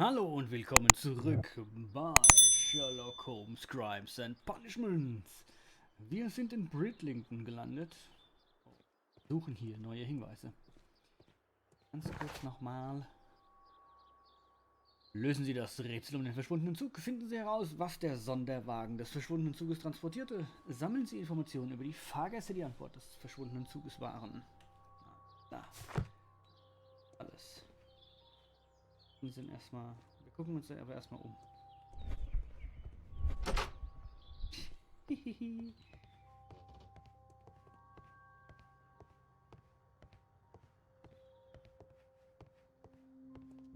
Hallo und willkommen zurück bei Sherlock Holmes Crimes and Punishments. Wir sind in Bridlington gelandet. Suchen hier neue Hinweise. Ganz kurz nochmal. Lösen Sie das Rätsel um den verschwundenen Zug. Finden Sie heraus, was der Sonderwagen des verschwundenen Zuges transportierte. Sammeln Sie Informationen über die Fahrgäste, die an Bord des verschwundenen Zuges waren. Da. Alles. Wir sind erstmal. Wir gucken uns aber erstmal um.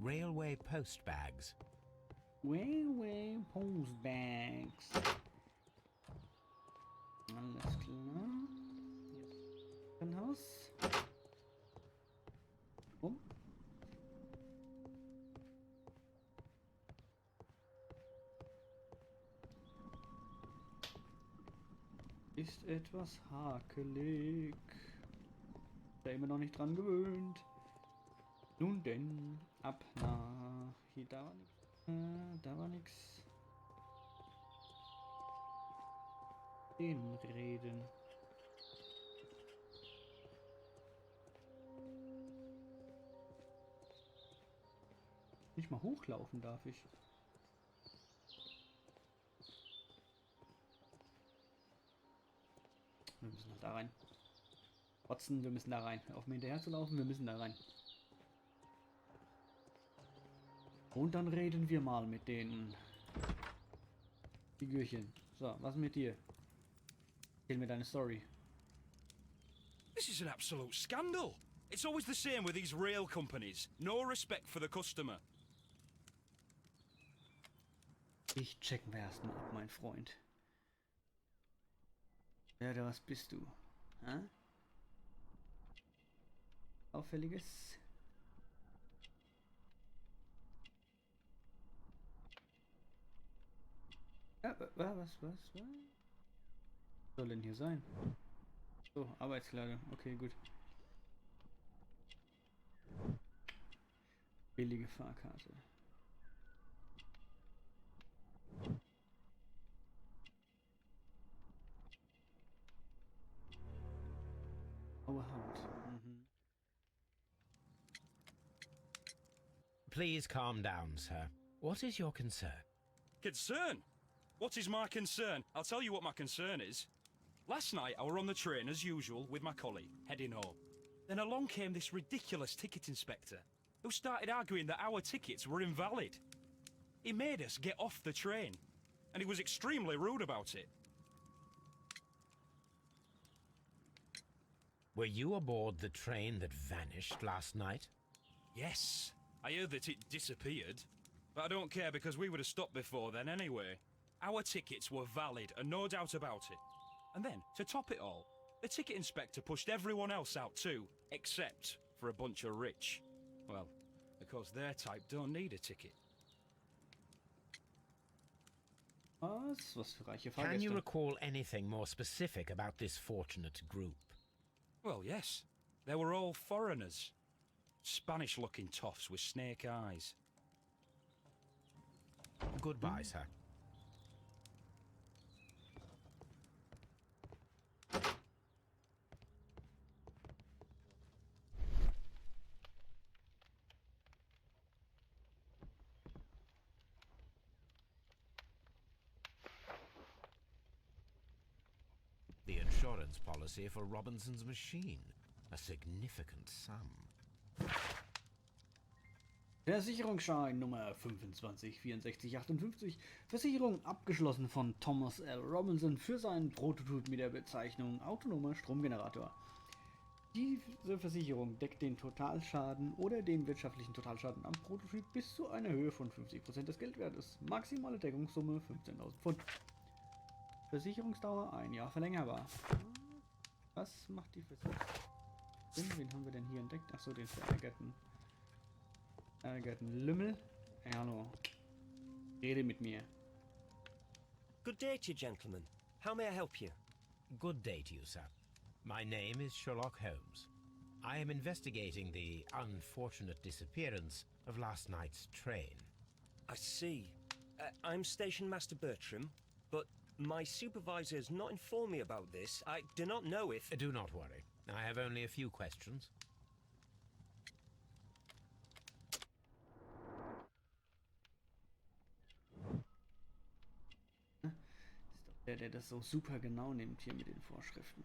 Railway post bags. Railway post bags. Alles klar. Hier ist ein Haus. Um. Ist etwas hakelig. Da immer noch nicht dran gewöhnt. Nun denn, ab nach. Hier, da war nichts. Da war nichts. Den reden. Nicht mal hochlaufen darf ich. Wir müssen halt da rein. Watson, wir müssen da rein. Auf mir hinterher zu laufen, wir müssen da rein. Und dann reden wir mal mit den Figürchen. So, was mit dir? Erzähl mir deine Story. This is an absolute scandal. It's always the same with these rail companies. No respect for the customer. Ich checken wir erstmal ab, mein Freund. Ja, was bist du? Hä? Auffälliges? Ja, was soll denn hier sein? So, Arbeitskleidung. Okay, gut. Billige Fahrkarte. Graue Haut. Mhm. Please calm down, sir. What is your concern? Concern? What is my concern? I'll tell you what my concern is. Last night I were on the train as usual with my colleague, heading home. Then along came this ridiculous ticket inspector, who started arguing that our tickets were invalid. He made us get off the train, and he was extremely rude about it. Were you aboard the train that vanished last night? Yes, I heard that it disappeared. But I don't care because we would have stopped before then anyway. Our tickets were valid and no doubt about it. And then, to top it all, the ticket inspector pushed everyone else out too, except for a bunch of rich. Well, because their type don't need a ticket. Was für reiche Can you Fahrgäste. recall anything more specific about this fortunate group? Well, yes. They were all foreigners. Spanish-looking toffs with snake eyes. Goodbye, sir. The insurance policy for Robinson's machine. A significant sum. Versicherungsschein Nummer 256458. Versicherung abgeschlossen von Thomas L. Robinson für seinen Prototyp mit der Bezeichnung autonomer Stromgenerator. Diese Versicherung deckt den Totalschaden oder den wirtschaftlichen Totalschaden am Prototyp bis zu einer Höhe von 50% des Geldwertes. Maximale Deckungssumme 15.000 Pfund. Versicherungsdauer 1 Jahr verlängerbar. Was macht die Versicherung? Wen haben wir denn hier entdeckt? Achso, den verärgerten Lümmel. Hey, hallo. Rede mit mir. Good day to you, gentlemen. How may I help you? Good day to you, sir. My name is Sherlock Holmes. I am investigating the unfortunate disappearance of last night's train. I see. I'm Station Master Bertram, but my supervisor has not informed me about this. I do not know if... Do not worry. I have only a few questions. Ist doch der das so super genau nimmt hier mit den Vorschriften.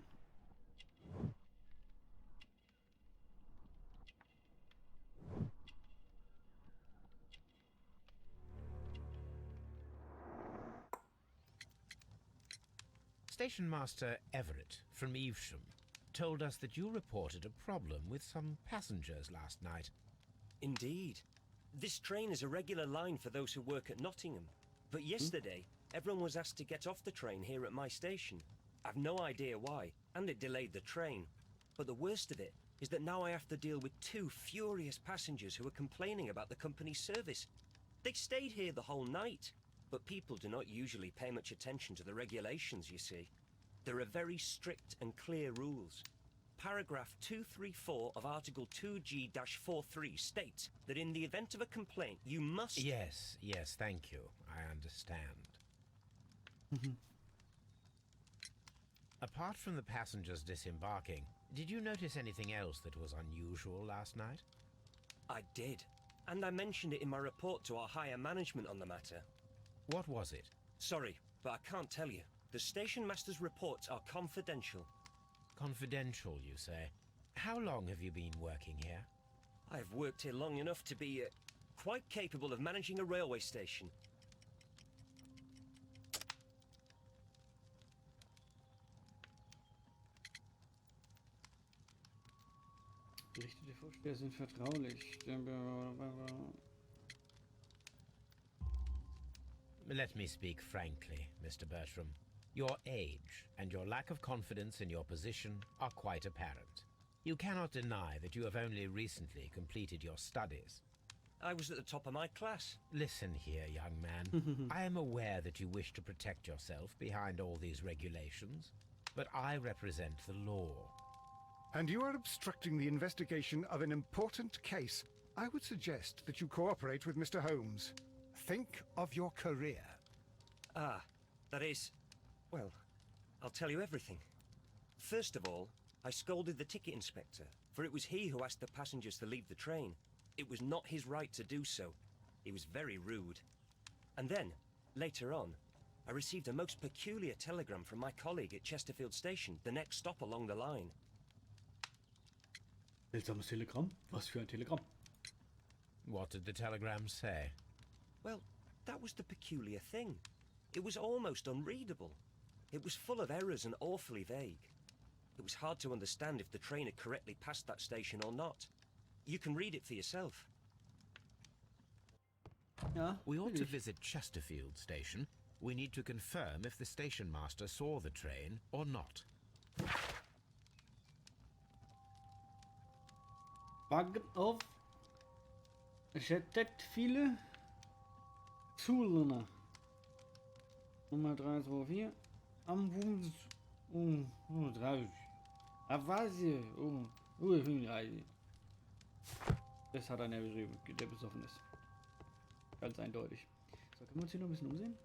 Station Master Everett from Evesham told us that you reported a problem with some passengers last night. Indeed. This train is a regular line for those who work at Nottingham. But yesterday, everyone was asked to get off the train here at my station. I've no idea why, and it delayed the train. But the worst of it is that now I have to deal with two furious passengers who are complaining about the company's service. They stayed here the whole night, but people do not usually pay much attention to the regulations, you see. There are very strict and clear rules. Paragraph 234 of Article 2G-43 states that in the event of a complaint, you must... Yes, thank you. I understand. Apart from the passengers disembarking, did you notice anything else that was unusual last night? I did, and I mentioned it in my report to our higher management on the matter. What was it? Sorry, but I can't tell you. The station master's reports are confidential. Confidential, you say? How long have you been working here? I've worked here long enough to be quite capable of managing a railway station. Berichte der Vorsteher sind vertraulich. Let me speak frankly, Mr. Bertram. Your age and your lack of confidence in your position are quite apparent. You cannot deny that you have only recently completed your studies. I was at the top of my class. Listen here, young man. I am aware that you wish to protect yourself behind all these regulations, but I represent the law. And you are obstructing the investigation of an important case. I would suggest that you cooperate with Mr. Holmes. Think of your career. Ah, that is... Well, I'll tell you everything. First of all, I scolded the ticket inspector, for it was he who asked the passengers to leave the train. It was not his right to do so. He was very rude. And then, later on, I received a most peculiar telegram from my colleague at Chesterfield Station, the next stop along the line. Seltsames Telegramm? Was für ein Telegramm? What did the telegram say? Well, that was the peculiar thing. It was almost unreadable. It was full of errors and awfully vague. It was hard to understand if the train had correctly passed that station or not. You can read it for yourself. Ja, We ought to natürlich. visit Chesterfield Station. We need to confirm if the station master saw the train or not. Wagen auf. Es hättet viele Zuhörer. Nummer 324. Am Wums. 30. Avasi. 35. Das hat einer beschrieben, der besoffen ist. Ganz eindeutig. So, können wir uns hier noch ein bisschen umsehen?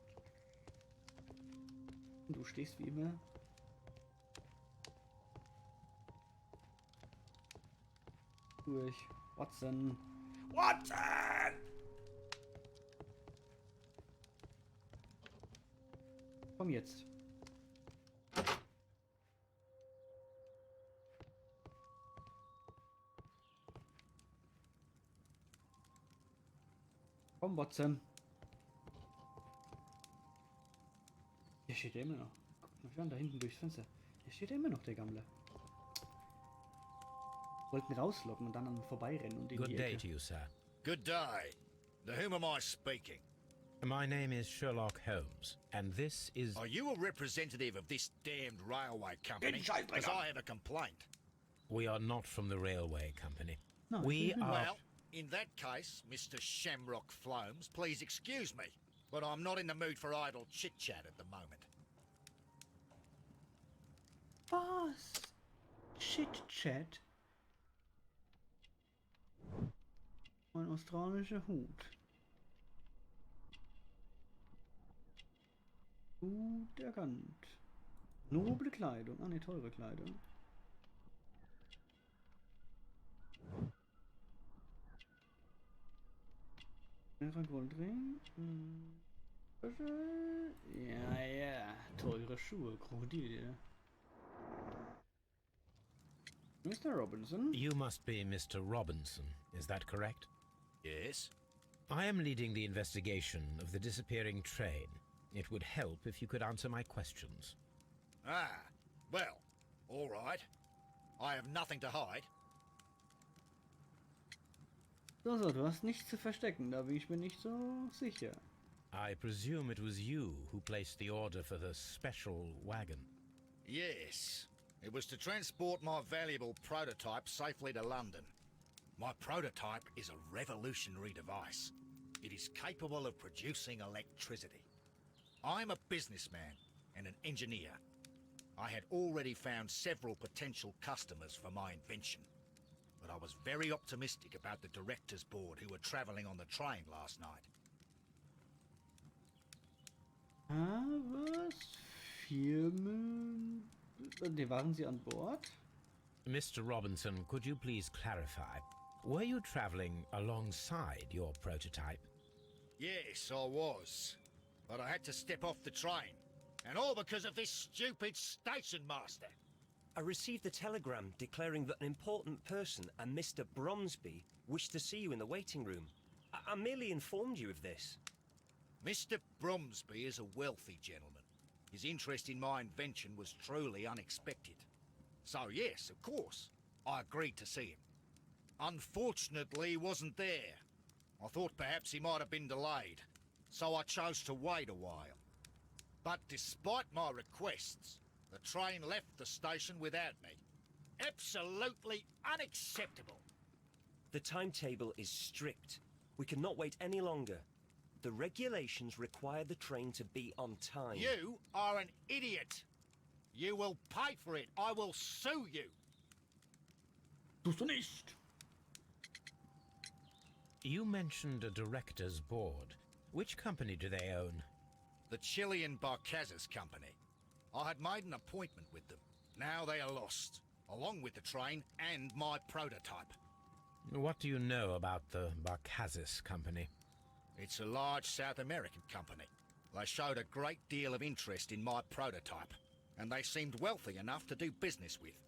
Du stehst wie immer. Durch. Watson. Watson! Komm jetzt. Komm, Watson. Hier steht er immer noch. Guck mal an, da hinten durchs Fenster. Hier steht er immer noch, der Gammler. Wollten rauslocken und dann an vorbeirennen und in Good die day Ecke. to you, sir. Good day. To whom am I speaking? My name is Sherlock Holmes, and this is... Are you a representative of this damned railway company? Scheißdrecker. Because I have a complaint. We are not from the railway company. No, We mhm. are... Well, in that case, Mr. Shamrock Flomes, please excuse me, but I'm not in the mood for idle chit-chat at the moment. Was? Chit-Chat? Ein australischer Hut. Gut erkannt. Noble Kleidung. Ah ne, teure Kleidung. Goldring. Ja, ja. Teure Schuhe. Krokodile. Mr. Robinson? You must be Mr. Robinson, is that correct? Yes? I am leading the investigation of the disappearing train. It would help if you could answer my questions. Ah, well, all right. I have nothing to hide. So, du hast nichts zu verstecken, da bin ich mir nicht so sicher. I presume it was you who placed the order for the special wagon. Yes. It was to transport my valuable prototype safely to London. My prototype is a revolutionary device. It is capable of producing electricity. I'm a businessman and an engineer. I had already found several potential customers for my invention, but I was very optimistic about the directors' board who were travelling on the train last night. Was? Firmen? Waren sie an Bord? Mr. Robinson, could you please clarify? Were you traveling alongside your prototype? Yes, I was. But I had to step off the train. And all because of this stupid station master. I received a telegram declaring that an important person, a Mr. Bromsby, wished to see you in the waiting room. I merely informed you of this. Mr. Bromsby is a wealthy gentleman. His interest in my invention was truly unexpected. So yes, of course, I agreed to see him. Unfortunately, he wasn't there. I thought perhaps he might have been delayed, so I chose to wait a while. But despite my requests, the train left the station without me. Absolutely unacceptable. The timetable is strict. We cannot wait any longer. The regulations require the train to be on time. You are an idiot. You will pay for it. I will sue you. Tust du nicht. You mentioned a director's board. Which company do they own? The Chilean Barcazas Company. I had made an appointment with them. Now they are lost, along with the train and my prototype. What do you know about the Barcazas Company? It's a large South American company. They showed a great deal of interest in my prototype, and they seemed wealthy enough to do business with.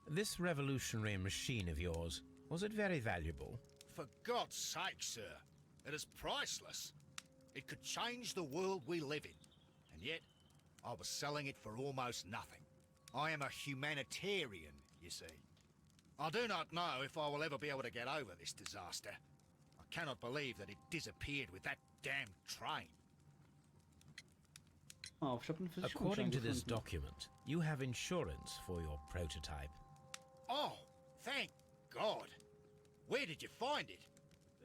This revolutionary machine of yours, was it very valuable? For God's sake, sir, it is priceless. It could change the world we live in, and yet I was selling it for almost nothing. I am a humanitarian, you see. I do not know if I will ever be able to get over this disaster. I cannot believe that it disappeared with that damn train. Aufschaffen für According to this document, you have insurance for your prototype. Oh, thank God. Where did you find it?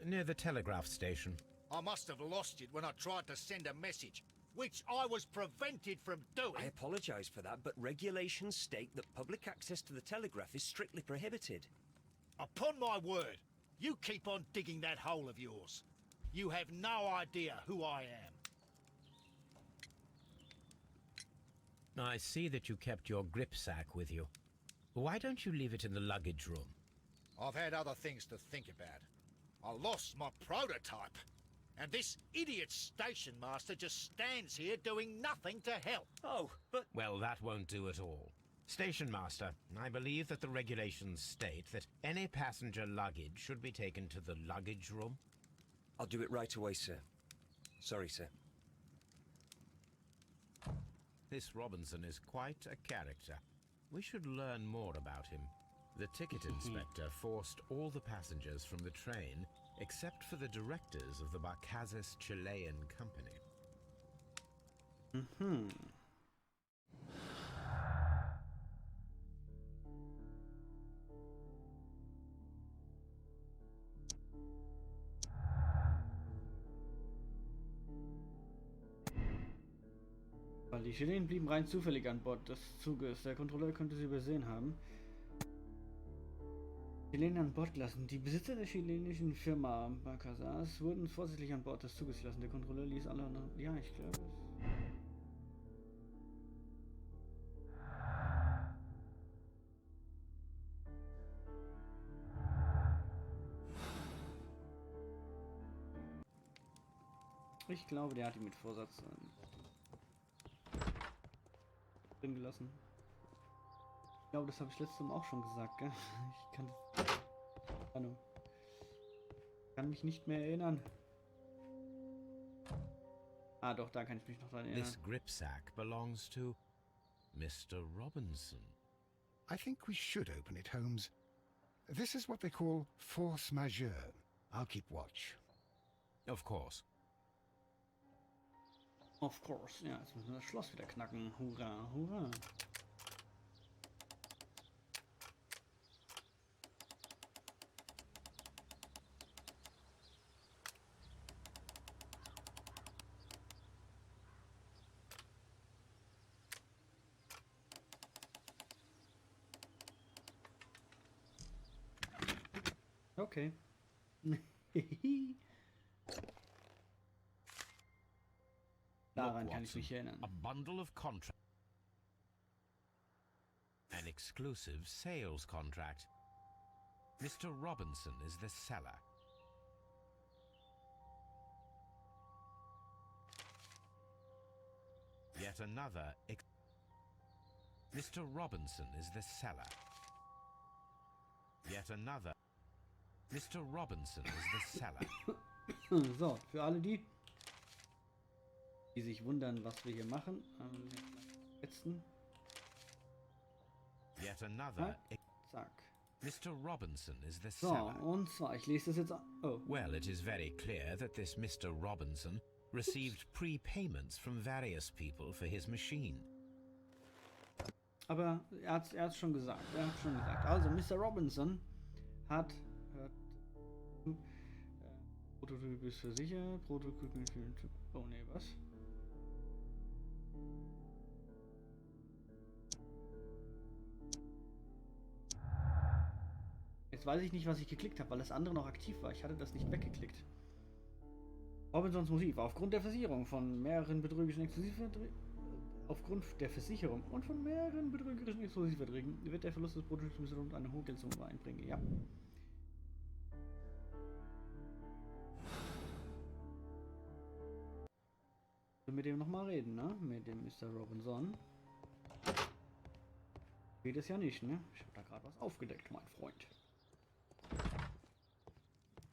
Near the telegraph station. I must have lost it when I tried to send a message, which I was prevented from doing. I apologize for that, but regulations state that public access to the telegraph is strictly prohibited. Upon my word, you keep on digging that hole of yours. You have no idea who I am. I see that you kept your gripsack with you. Why don't you leave it in the luggage room? I've had other things to think about. I lost my prototype. And this idiot station master just stands here doing nothing to help. Oh, but... Well, that won't do at all. Station master, I believe that the regulations state that any passenger luggage should be taken to the luggage room. I'll do it right away, sir. Sorry, sir. This Robinson is quite a character. We should learn more about him. The ticket inspector forced all the passengers from the train except for the directors of the Barcazas Chilean Company. Weil die Chilenen blieben rein zufällig an Bord des Zuges. Der Kontrolleur könnte sie übersehen haben. Chilenen an Bord gelassen. Die Besitzer der chilenischen Firma Barcasas wurden vorsätzlich an Bord des Zuges gelassen. Der Kontrolleur ließ alle noch... Ja, ich glaube es. Ich glaube, der hat ihn mit Vorsatz drin gelassen. Ich glaube, das habe ich letztes Mal auch schon gesagt, gell? Ich kann das... Ahnung. Kann mich nicht mehr erinnern. Ah, doch, da kann ich mich noch dran erinnern. This gripsack belongs to Mr. Robinson. I think we should open it, Holmes. This is what they call force majeure. I'll keep watch. Of course. Of course. Ja, jetzt müssen wir das Schloss wieder knacken. Hurra, hurra. Okay. Daran kann ich mich erinnern. A bundle of contracts. An exclusive sales contract. Mr. Robinson is the seller. Yet another. Mr. Robinson is the seller. Yet another. Mr. Robinson is the seller. So, für alle die sich wundern, was wir hier machen. Letzten. Yet another. Zack. Mr. Robinson is the So, seller. und zwar, ich lese das jetzt an. Oh. Well, it is very clear that this Mr. Robinson received prepayments from various people for his machine. Aber er hat's schon gesagt. Er hat schon gesagt. Also, Mr. Robinson hat Prototyp ist versichert. Prototyp mit vielen Typen. Oh ne, was? Jetzt weiß ich nicht, was ich geklickt habe, weil das andere noch aktiv war. Ich hatte das nicht weggeklickt. Robinsons Musik. Aufgrund der Versicherung von mehreren betrügerischen Exklusivverträgen. Aufgrund der Versicherung und von mehreren betrügerischen Exklusivverträgen wird der Verlust des Prototyps rund eine hohe Geldsumme einbringen. Ja. Mit dem nochmal reden, ne? Mit dem Mr. Robinson. Geht es ja nicht, ne? Ich habe da gerade was aufgedeckt, mein Freund.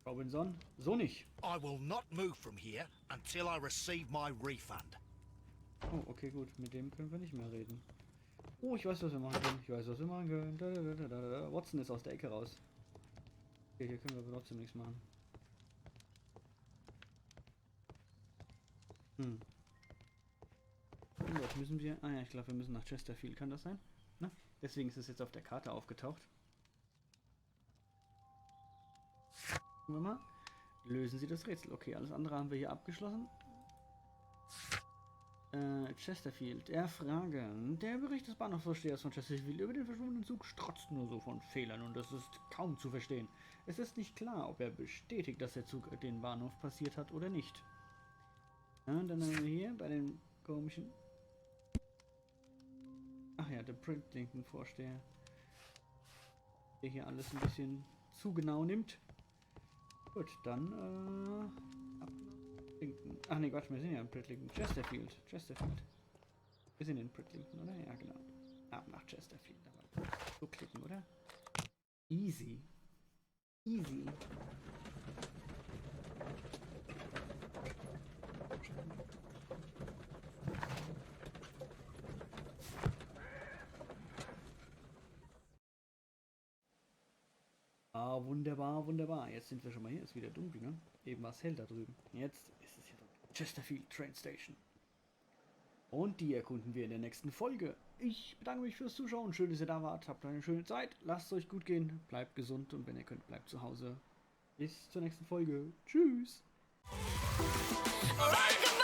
Robinson, so nicht. I will not move from here until I receive my refund. Oh, okay, gut. Mit dem können wir nicht mehr reden. Oh, ich weiß, was wir machen können. Ich weiß, was wir machen können. Watson ist aus der Ecke raus. Okay, hier können wir aber trotzdem nichts machen. Dort müssen wir... Ah ja, ich glaube, wir müssen nach Chesterfield. Kann das sein? Na? Deswegen ist es jetzt auf der Karte aufgetaucht. Gucken wir mal. Lösen Sie das Rätsel. Okay, alles andere haben wir hier abgeschlossen. Chesterfield. Erfragen. Der Bericht des Bahnhofsvorstehers von Chesterfield über den verschwundenen Zug strotzt nur so von Fehlern und das ist kaum zu verstehen. Es ist nicht klar, ob er bestätigt, dass der Zug den Bahnhof passiert hat oder nicht. Ja, dann haben wir hier bei den komischen... Ach ja, der Printlington-Vorsteher. Der hier alles ein bisschen zu genau nimmt. Gut, dann ach ne, Quatsch, wir sind ja in Printlington. Chesterfield. Wir sind in Printlington, oder? Ja, genau. Ab nach Chesterfield. Aber so klicken, oder? Easy. Easy. Ah, wunderbar, wunderbar. Jetzt sind wir schon mal hier. Ist wieder dunkel, ne? Eben war es hell da drüben. Jetzt ist es hier Chesterfield Train Station. Und die erkunden wir in der nächsten Folge. Ich bedanke mich fürs Zuschauen. Schön, dass ihr da wart. Habt eine schöne Zeit. Lasst es euch gut gehen. Bleibt gesund und wenn ihr könnt, bleibt zu Hause. Bis zur nächsten Folge. Tschüss. Reich.